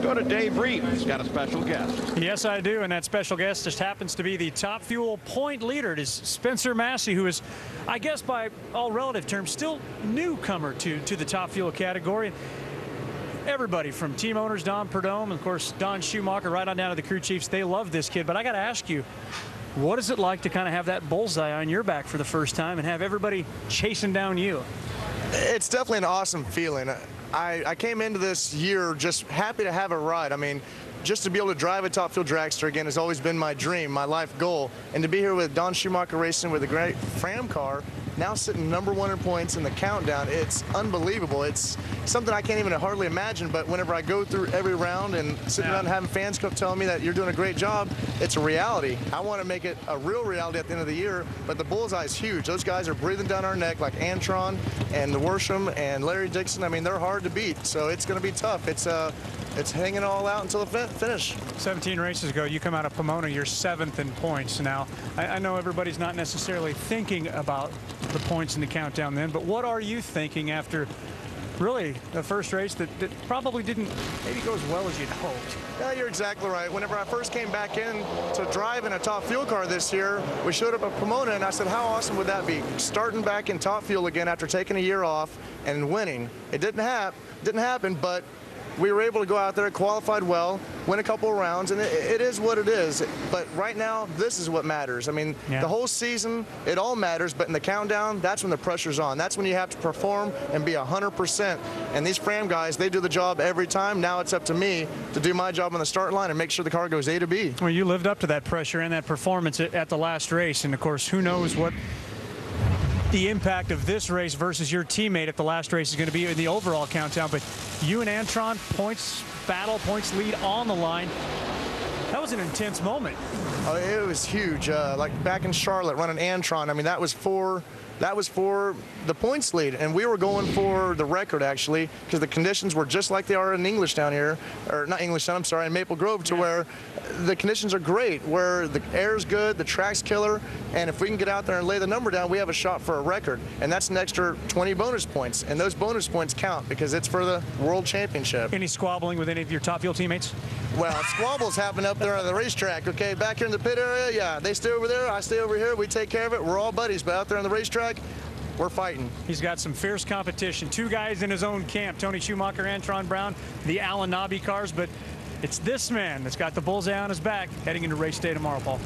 go to Dave Reed. He's got a special guest. Yes, I do, and that special guest just happens to be the Top Fuel point leader. It is Spencer Massey, who is, I guess by all relative terms, still newcomer to the Top Fuel category. Everybody from team owners, Don Perdome, of course, Don Schumacher, right on down to the crew chiefs, they love this kid. But I got to ask you, what is it like to kind of have that bullseye on your back for the first time and have everybody chasing down you? It's definitely an awesome feeling. I came into this year just happy to have a ride. I mean, just to be able to drive a Top Fuel dragster again has always been my dream, my life goal. And to be here with Don Schumacher Racing with a great Fram car, now sitting #1 in points in the countdown, it's unbelievable. It's something I can't even hardly imagine, but whenever I go through every round and sitting around and having fans come telling me that you're doing a great job, it's a reality. I want to make it a real reality at the end of the year, but the bullseye is huge. Those guys are breathing down our neck like Antron and the Worsham and Larry Dixon. I mean, they're hard to beat, so it's going to be tough. It's hanging it all out until the finish. 17 races ago, you come out of Pomona, you're 7th in points. Now, I know everybody's not necessarily thinking about the points in the countdown then, but what are you thinking after really the first race that probably didn't maybe go as well as you'd hoped? Yeah, you're exactly right. Whenever I first came back in to drive in a Top Fuel car this year, we showed up at Pomona, and I said, how awesome would that be? Starting back in Top Fuel again after taking a year off and winning. It didn't happen, but we were able to go out there, qualified well, win a couple of rounds, and it is what it is. But right now, this is what matters. I mean, the whole season, it all matters, but in the countdown, that's when the pressure's on. That's when you have to perform and be 100%. And these Fram guys, they do the job every time. Now it's up to me to do my job on the start line and make sure the car goes A to B. Well, you lived up to that pressure and that performance at the last race, and of course, who knows what the impact of this race versus your teammate at the last race is going to be in the overall countdown. But you and Antron, points battle, points lead on the line. That was an intense moment. Oh, it was huge. Like back in Charlotte running Antron, I mean, that was for the points lead, and we were going for the record actually, because the conditions were just like they are in English down here, or not English Town, I'm sorry, in Maple Grove, to where the conditions are great, where the air's good, the track's killer, and if we can get out there and lay the number down, we have a shot for a record, and that's an extra 20 bonus points, and those bonus points count because it's for the World Championship. Any squabbling with any of your Top Fuel teammates? Well, squabbles happen up there on the racetrack, okay? Back here in the pit area, yeah, they stay over there, I stay over here, we take care of it, we're all buddies, but out there on the racetrack, we're fighting. He's got some fierce competition. Two guys in his own camp, Tony Schumacher, Antron Brown, the Alan Nobby cars, but it's this man that's got the bullseye on his back heading into race day tomorrow, Paul.